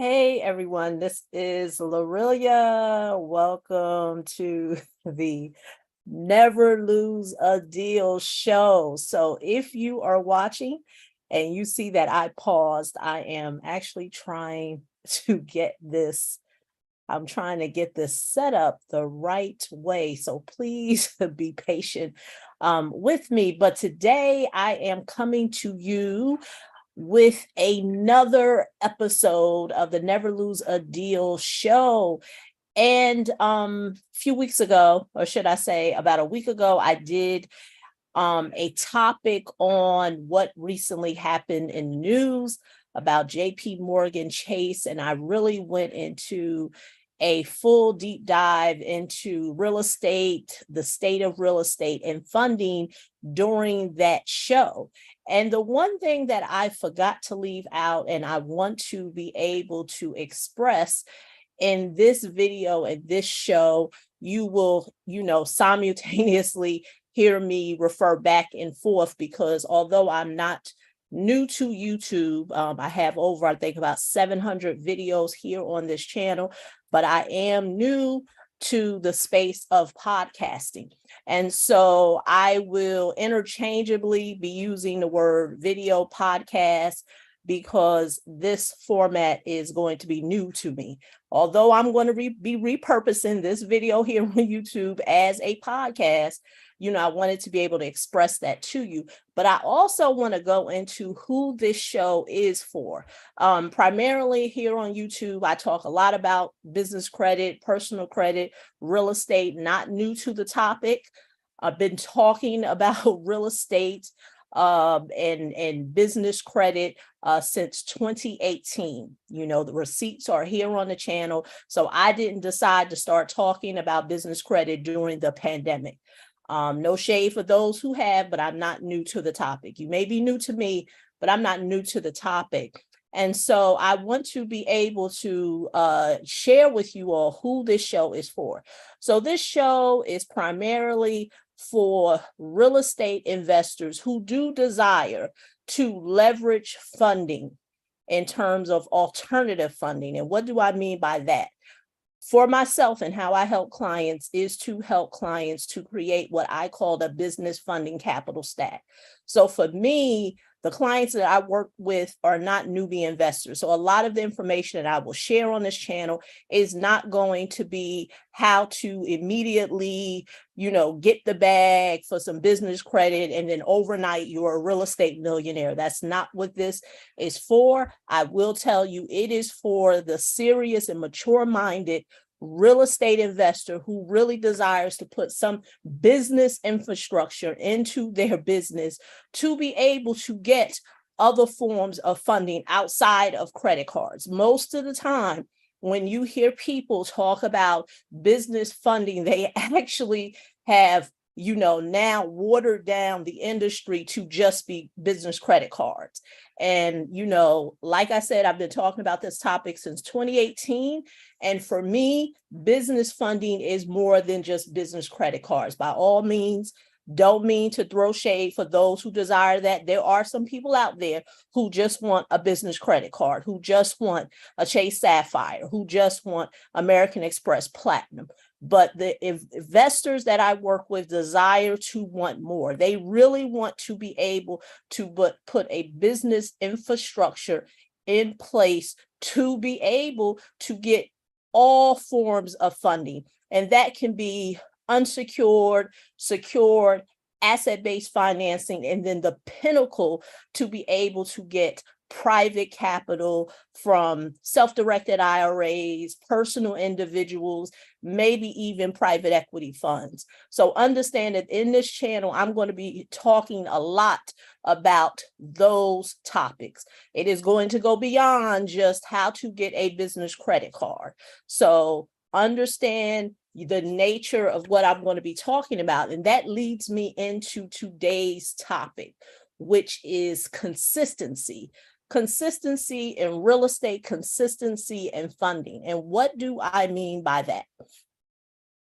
Hey everyone, this is Lorelia. Welcome to the Never Lose a Deal show. So, if you are watching and you see that I paused, I am actually trying to get this. I'm trying to get this set up the right way. So, please be patient with me. But today I am coming to you with another episode of the Never Lose a Deal show. And a few weeks ago, or should I say about a week ago, I did a topic on what recently happened in the news about JP Morgan Chase, and I really went into a full deep dive into real estate, the state of real estate and funding during that show. And the one thing that I forgot to leave out and I want to be able to express in this video and this show, you will, simultaneously hear me refer back and forth because although I'm not new to YouTube, I have over, I think, about 700 videos here on this channel, but I am new to the space of podcasting. And so I will interchangeably be using the word video podcast because this format is going to be new to me. Although I'm going to be repurposing this video here on YouTube as a podcast, I wanted to be able to express that to you. But I also want to go into who this show is for. Primarily here on YouTube, I talk a lot about business credit, personal credit, real estate, not new to the topic. I've been talking about real estate and business credit since 2018. The receipts are here on the channel. So I didn't decide to start talking about business credit during the pandemic. No shade for those who have, but I'm not new to the topic. You may be new to me, but I'm not new to the topic. And so I want to be able to share with you all who this show is for. So this show is primarily for real estate investors who do desire to leverage funding in terms of alternative funding. And what do I mean by that? For myself and how I help clients is to help clients to create what I call the business funding capital stack. So for me, the clients that I work with are not newbie investors. So a lot of the information that I will share on this channel is not going to be how to immediately, get the bag for some business credit and then overnight you're a real estate millionaire. That's not what this is for. I will tell you, it is for the serious and mature-minded real estate investor who really desires to put some business infrastructure into their business to be able to get other forms of funding outside of credit cards. Most of the time, when you hear people talk about business funding, they actually have now watered down the industry to just be business credit cards. And, like I said, I've been talking about this topic since 2018. And for me, business funding is more than just business credit cards. By all means, don't mean to throw shade for those who desire that. There are some people out there who just want a business credit card, who just want a Chase Sapphire, who just want American Express Platinum. But the investors that I work with desire to want more. They really want to be able to put a business infrastructure in place to be able to get all forms of funding. And that can be unsecured, secured, asset-based financing, and then the pinnacle to be able to get private capital from self-directed IRAs, personal individuals, maybe even private equity funds. So understand that in this channel, I'm going to be talking a lot about those topics. It is going to go beyond just how to get a business credit card. So understand the nature of what I'm going to be talking about. And that leads me into today's topic, which is consistency. Consistency in real estate, consistency and funding. And what do I mean by that?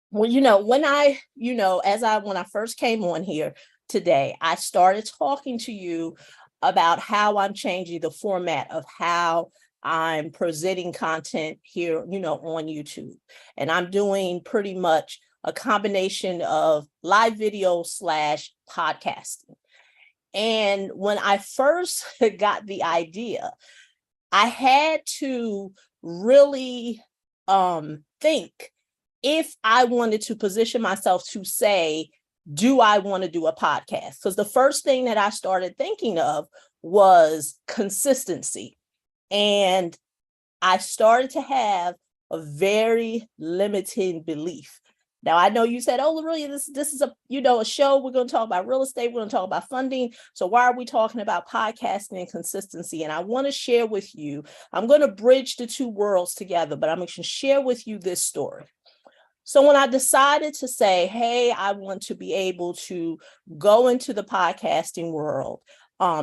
Well, when I first came on here today, I started talking to you about how I'm changing the format of how I'm presenting content here, on YouTube. And I'm doing pretty much a combination of live video / podcasting. And when I first got the idea, I had to really think if I wanted to position myself to say, do I want to do a podcast? Because the first thing that I started thinking of was consistency. And I started to have a very limiting belief. Now, I know you said, oh, Lorelia, this is a show. We're going to talk about real estate. We're going to talk about funding. So why are we talking about podcasting and consistency? And I want to share with you, I'm going to bridge the two worlds together, but I'm going to share with you this story. So when I decided to say, hey, I want to be able to go into the podcasting world,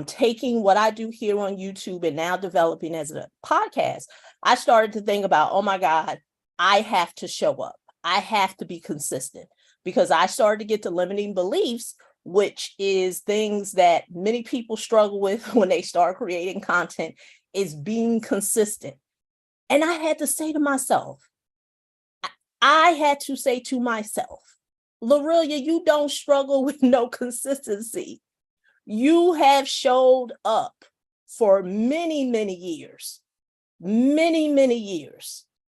taking what I do here on YouTube and now developing as a podcast, I started to think about, oh my God, I have to show up. I have to be consistent, because I started to get to limiting beliefs, which is things that many people struggle with when they start creating content, is being consistent. And I had to say to myself, Lorelia, you don't struggle with no consistency. You have showed up for many, many years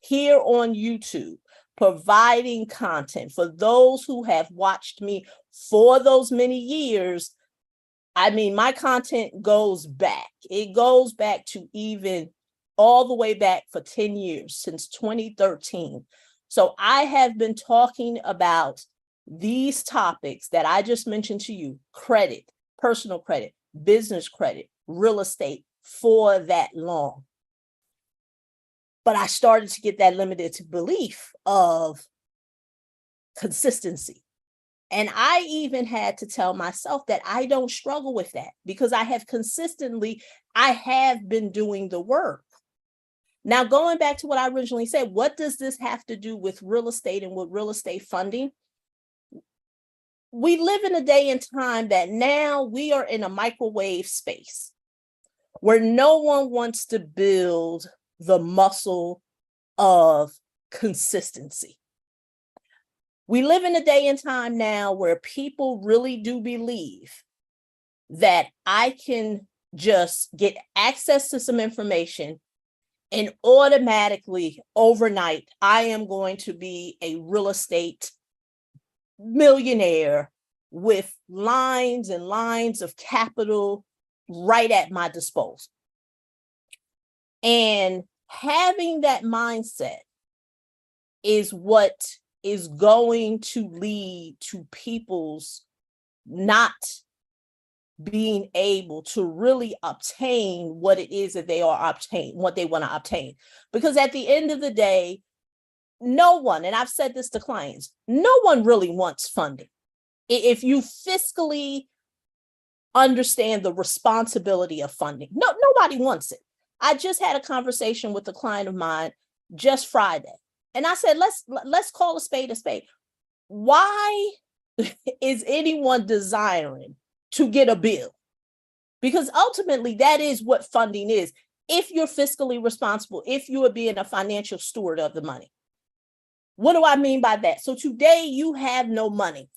here on YouTube, providing content for those who have watched me for those many years. I mean, my content goes back. It goes back to even all the way back for 10 years, since 2013. So I have been talking about these topics that I just mentioned to you: credit, personal credit, business credit, real estate, for that long. But I started to get that limited belief of consistency. And I even had to tell myself that I don't struggle with that, because I have been doing the work. Now, going back to what I originally said, what does this have to do with real estate and with real estate funding? We live in a day and time that now we are in a microwave space where no one wants to build the muscle of consistency. We live in a day and time now where people really do believe that I can just get access to some information and automatically, overnight, I am going to be a real estate millionaire with lines and lines of capital right at my disposal. And having that mindset is what is going to lead to people's not being able to really obtain what it is that what they want to obtain. Because at the end of the day, no one, and I've said this to clients, no one really wants funding. If you fiscally understand the responsibility of funding, nobody wants it. I just had a conversation with a client of mine just Friday, and I said, let's call a spade a spade. Why is anyone desiring to get a bill? Because ultimately that is what funding is. If you're fiscally responsible, if you are being a financial steward of the money. What do I mean by that? So today you have no money.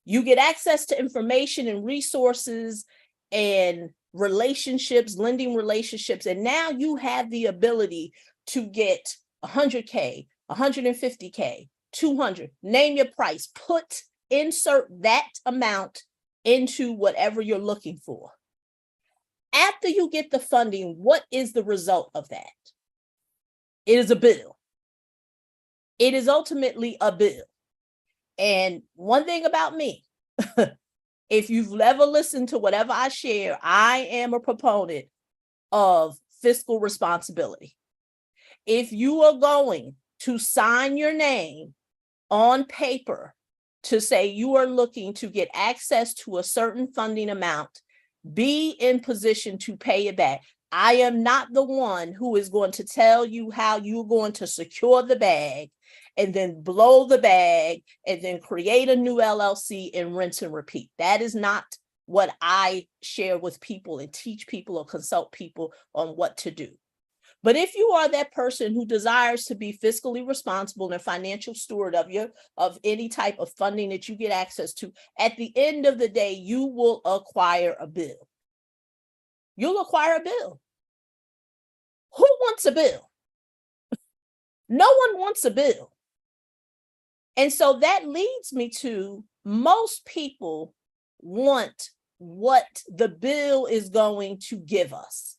You get access to information and resources and relationships, lending relationships, and now you have the ability to get 100K, 150K, 200, name your price, insert that amount into whatever you're looking for. After you get the funding, what is the result of that? It is a bill. It is ultimately a bill. And one thing about me, if you've ever listened to whatever I share, I am a proponent of fiscal responsibility. If you are going to sign your name on paper to say you are looking to get access to a certain funding amount, be in position to pay it back. I am not the one who is going to tell you how you're going to secure the bag and then blow the bag and then create a new LLC and rinse and repeat. That is not what I share with people and teach people or consult people on what to do. But if you are that person who desires to be fiscally responsible and financial steward of any type of funding that you get access to, at the end of the day, you will acquire a bill. You'll acquire a bill. Who wants a bill? No one wants a bill. And so that leads me to most people want what the bill is going to give us.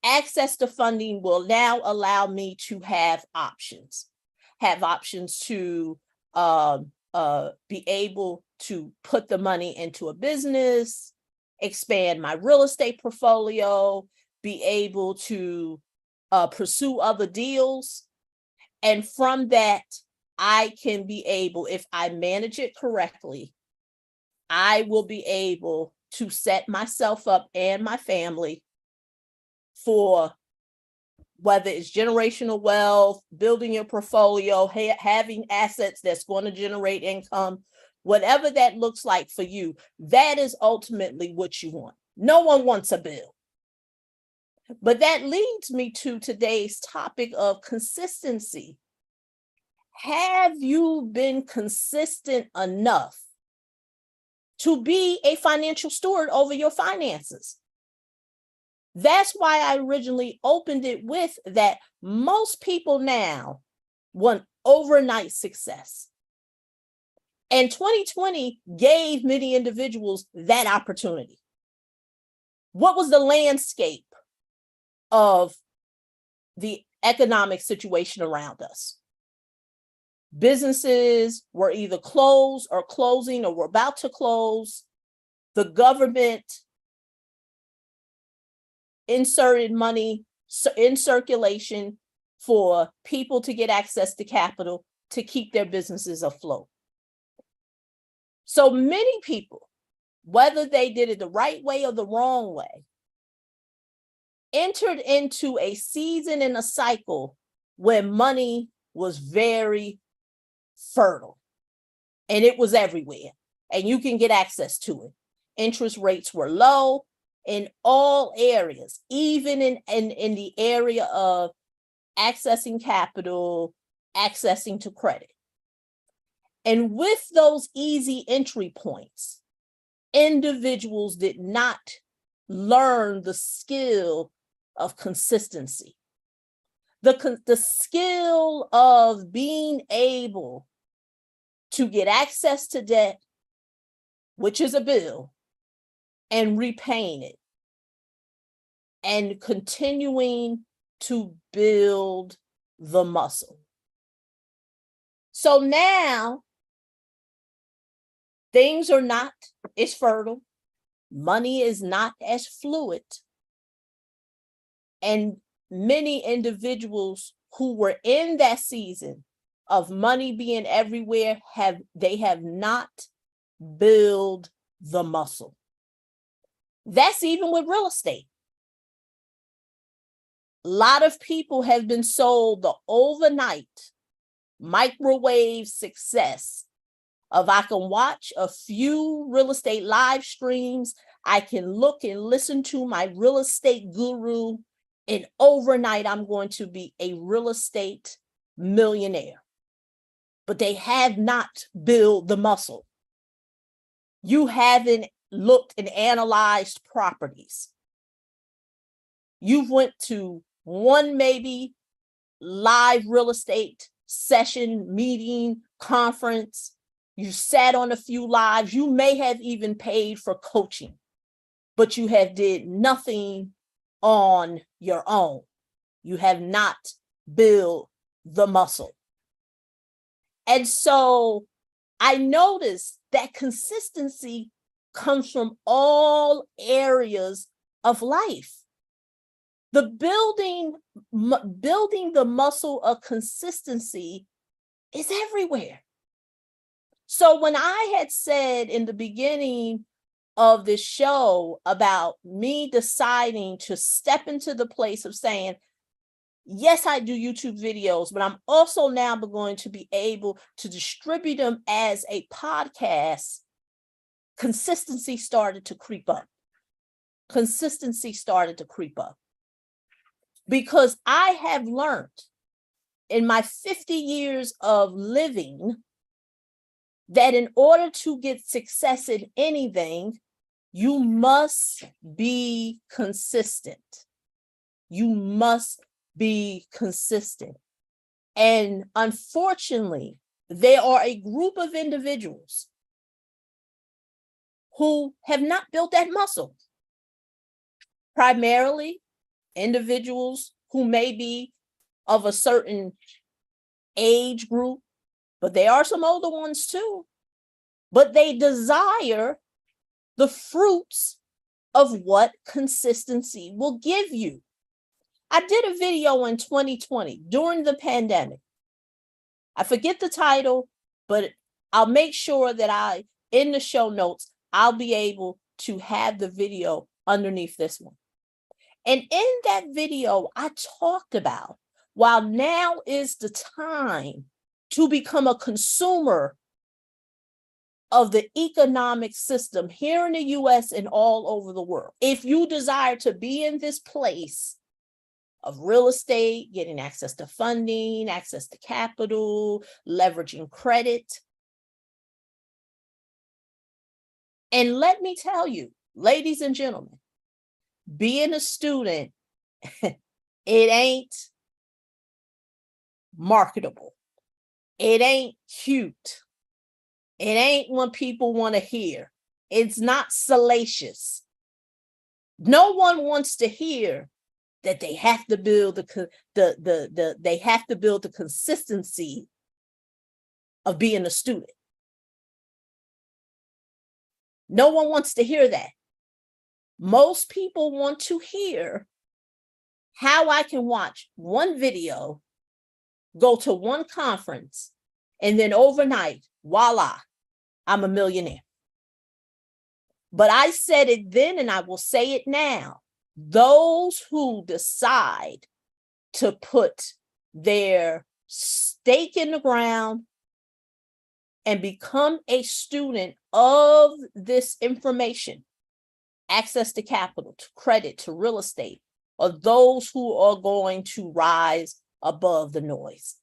Access to funding will now allow me to have options to be able to put the money into a business, expand my real estate portfolio, be able to pursue other deals. And from that, I can be able, if I manage it correctly, I will be able to set myself up and my family for whether it's generational wealth, building your portfolio, having assets that's going to generate income, whatever that looks like for you, that is ultimately what you want. No one wants a bill. But that leads me to today's topic of consistency. Have you been consistent enough to be a financial steward over your finances? That's why I originally opened it with that most people now want overnight success. And 2020 gave many individuals that opportunity. What was the landscape of the economic situation around us? Businesses were either closed or closing or were about to close. The government inserted money in circulation for people to get access to capital to keep their businesses afloat. So many people, whether they did it the right way or the wrong way, entered into a season and a cycle where money was very fertile and it was everywhere and you can get access to it. Interest rates were low in all areas, even in the area of accessing capital, accessing to credit. And with those easy entry points, individuals did not learn the skill of consistency. The skill of being able to get access to debt, which is a bill, and repaying it, and continuing to build the muscle. So now things are not as fertile, money is not as fluid, and many individuals who were in that season of money being everywhere have not built the muscle. That's even with real estate. A lot of people have been sold the overnight microwave success of I can watch a few real estate live streams, I can look and listen to my real estate guru, and overnight I'm going to be a real estate millionaire. But they have not built the muscle. You haven't looked and analyzed properties. You've went to one maybe live real estate session, meeting, conference. You sat on a few lives. You may have even paid for coaching, but you have did nothing on your own. You have not built the muscle. And so I noticed that consistency comes from all areas of life. The building the muscle of consistency is everywhere. So when I had said in the beginning of this show about me deciding to step into the place of saying, yes, I do YouTube videos, but I'm also now going to be able to distribute them as a podcast, consistency started to creep up. Consistency started to creep up. because I have learned in my 50 years of living that in order to get success in anything, you must be consistent. You must be consistent. And unfortunately, there are a group of individuals who have not built that muscle. Primarily, individuals who may be of a certain age group, but there are some older ones too. But they desire the fruits of what consistency will give you. I did a video in 2020 during the pandemic. I forget the title, but I'll make sure that in the show notes, I'll be able to have the video underneath this one. And in that video, I talked about, while now is the time to become a consumer of the economic system here in the US and all over the world. If you desire to be in this place of real estate, getting access to funding, access to capital, leveraging credit. And let me tell you, ladies and gentlemen, being a student, it ain't marketable. It ain't cute. It ain't what people want to hear. It's not salacious. No one wants to hear that they have to build they have to build the consistency of being a student. No one wants to hear that. Most people want to hear how I can watch one video, go to one conference, and then overnight, voila, I'm a millionaire. But I said it then and I will say it now. Those who decide to put their stake in the ground and become a student of this information, access to capital, to credit, to real estate, are those who are going to rise above the noise.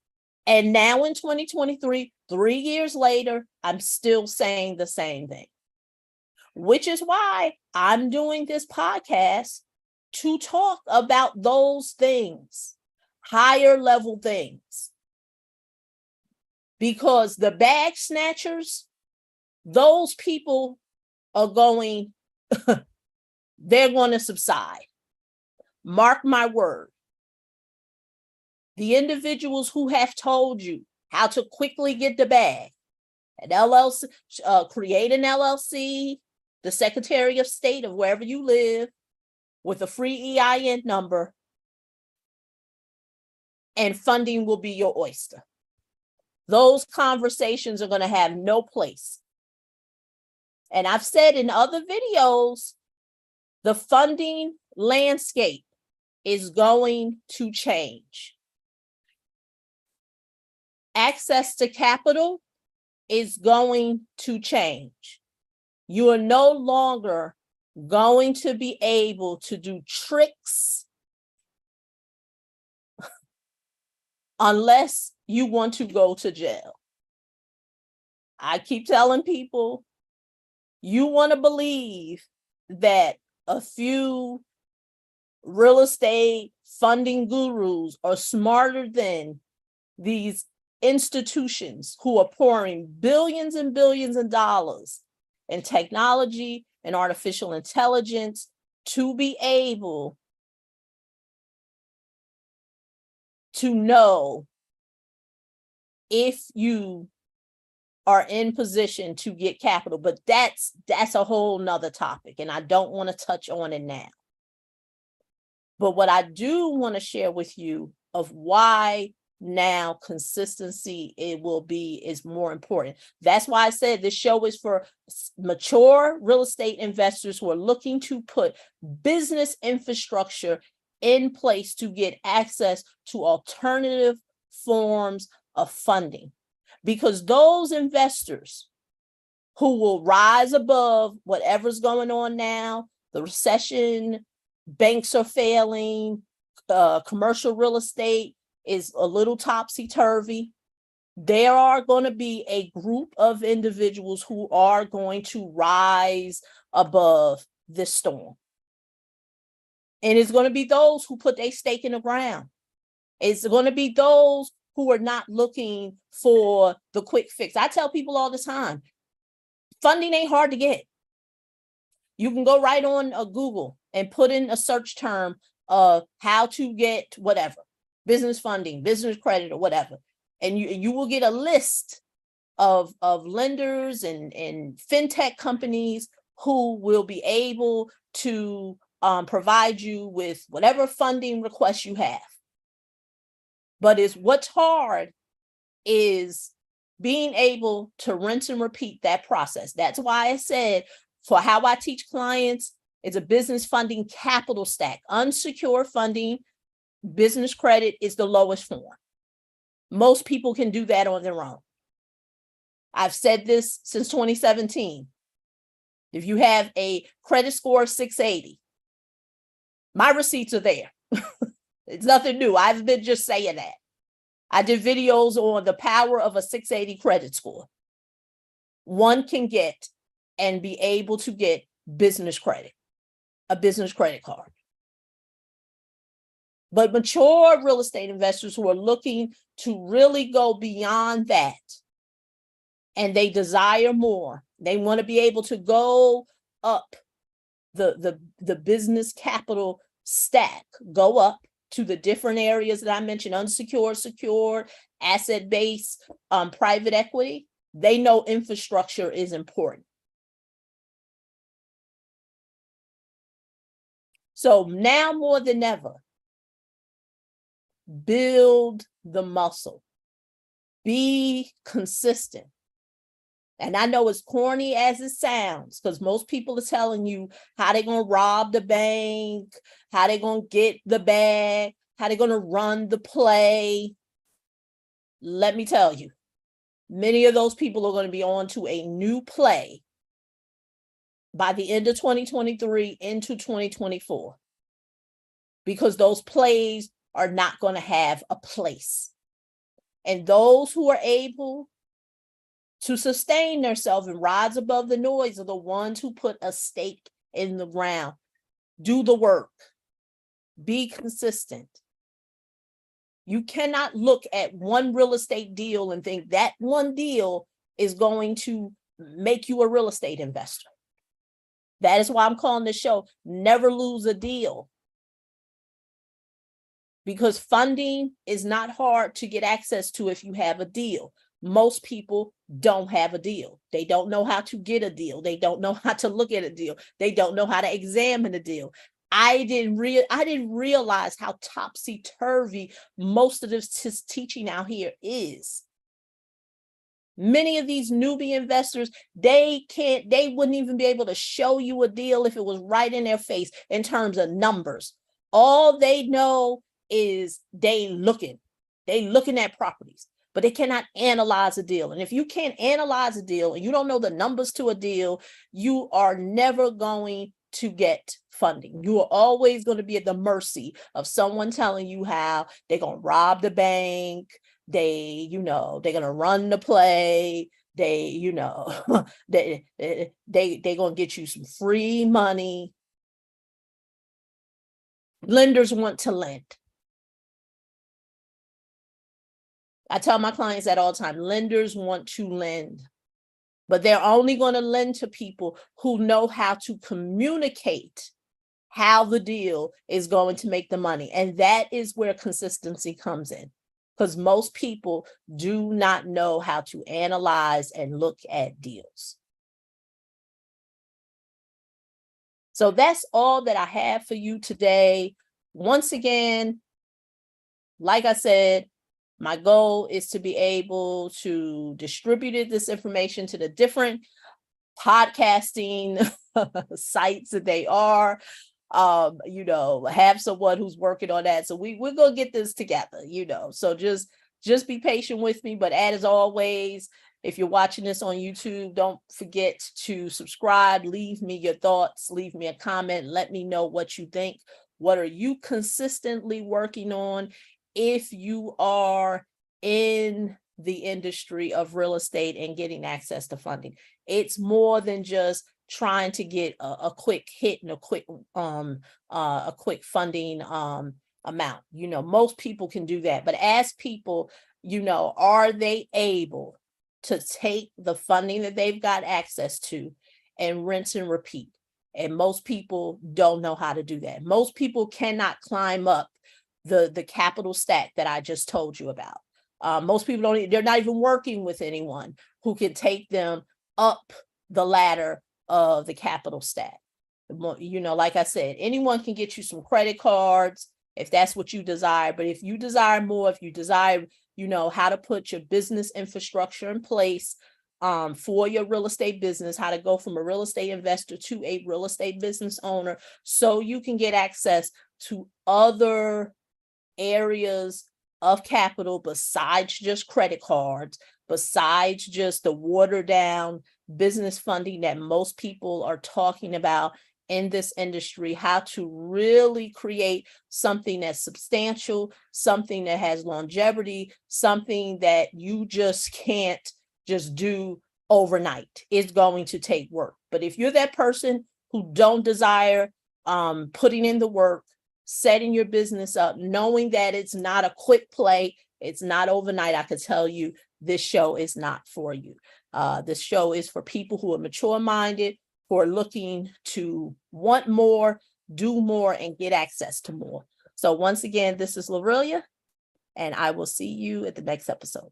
And now in 2023, 3 years later, I'm still saying the same thing, which is why I'm doing this podcast to talk about those things, higher level things. Because the bag snatchers, those people are going, they're going to subside. Mark my word. The individuals who have told you how to quickly get the bag, an LLC, create an LLC, the Secretary of State of wherever you live, with a free EIN number, and funding will be your oyster. Those conversations are going to have no place. And I've said in other videos, the funding landscape is going to change. Access to capital is going to change. You are no longer going to be able to do tricks unless you want to go to jail. I keep telling people, you want to believe that a few real estate funding gurus are smarter than these institutions who are pouring billions and billions of dollars in technology and artificial intelligence to be able to know if you are in position to get capital. But that's a whole nother topic, and I don't want to touch on it now. But what I do want to share with you of why now consistency is more important. That's why I said this show is for mature real estate investors who are looking to put business infrastructure in place to get access to alternative forms of funding. Because those investors who will rise above whatever's going on now, the recession, banks are failing, Commercial real estate is a little topsy-turvy. There are going to be a group of individuals who are going to rise above this storm. And it's going to be those who put their stake in the ground. It's going to be those who are not looking for the quick fix. I tell people all the time, funding ain't hard to get. You can go right on Google and put in a search term of how to get whatever, business funding, business credit, or whatever. And you will get a list of lenders and fintech companies who will be able to provide you with whatever funding requests you have. But what's hard is being able to rinse and repeat that process. That's why I said, for how I teach clients, it's a business funding capital stack. Unsecured funding, business credit is the lowest form. Most people can do that on their own. I've said this since 2017. If you have a credit score of 680, my receipts are there. It's nothing new. I've been just saying that. I did videos on the power of a 680 credit score. One can get and be able to get business credit, a business credit card. But mature real estate investors who are looking to really go beyond that, and they desire more, they want to be able to go up the business capital stack, go up to the different areas that I mentioned, unsecured, secured, asset-based, private equity. They know infrastructure is important. So now more than ever, build the muscle. Be consistent. And I know as corny as it sounds, because most people are telling you how they're going to rob the bank, how they're going to get the bag, how they're going to run the play. Let me tell you, many of those people are going to be on to a new play by the end of 2023 into 2024, because those plays are not going to have a place. And those who are able to sustain themselves and rise above the noise are the ones who put a stake in the ground. Do the work. Be consistent. You cannot look at one real estate deal and think that one deal is going to make you a real estate investor. That is why I'm calling this show Never Lose a Deal. Because funding is not hard to get access to if you have a deal. Most people don't have a deal. They don't know how to get a deal. They don't know how to look at a deal. They don't know how to examine a deal. I didn't realize how topsy-turvy most of this teaching out here is. Many of these newbie investors, they wouldn't even be able to show you a deal if it was right in their face in terms of numbers. All they know is they looking at properties, but they cannot analyze a deal. And if you can't analyze a deal and you don't know the numbers to a deal, you are never going to get funding. You are always going to be at the mercy of someone telling you how they're going to rob the bank. They're going to run the play. they're going to get you some free money. Lenders want to lend. I tell my clients that all the time. Lenders want to lend, but they're only going to lend to people who know how to communicate how the deal is going to make the money. And that is where consistency comes in, because most people do not know how to analyze and look at deals. So that's all that I have for you today. Once again, like I said, my goal is to be able to distribute this information to the different podcasting sites that they are, have someone who's working on that. So we're going to get this together, so just be patient with me. But as always, if you're watching this on YouTube, don't forget to subscribe, leave me your thoughts, leave me a comment, let me know what you think. What are you consistently working on if you are in the industry of real estate and getting access to funding? It's more than just trying to get a quick hit and a quick funding amount. Most people can do that, but as people, are they able to take the funding that they've got access to and rinse and repeat? And most people don't know how to do that. Most people cannot climb up the capital stack that I just told you about. Most people they're not even working with anyone who can take them up the ladder of the capital stack. Like I said, anyone can get you some credit cards if that's what you desire. But if you desire more, if you desire, how to put your business infrastructure in place for your real estate business, how to go from a real estate investor to a real estate business owner, so you can get access to other areas of capital besides just credit cards, besides just the watered down business funding that most people are talking about in this industry, how to really create something that's substantial, something that has longevity, something that you just can't just do overnight. It's going to take work. But if you're that person who don't desire putting in the work, setting your business up, knowing that it's not a quick play, it's not overnight, I could tell you this show is not for you. This show is for people who are mature minded, who are looking to want more, do more, and get access to more. So once again, this is Lorelia, and I will see you at the next episode.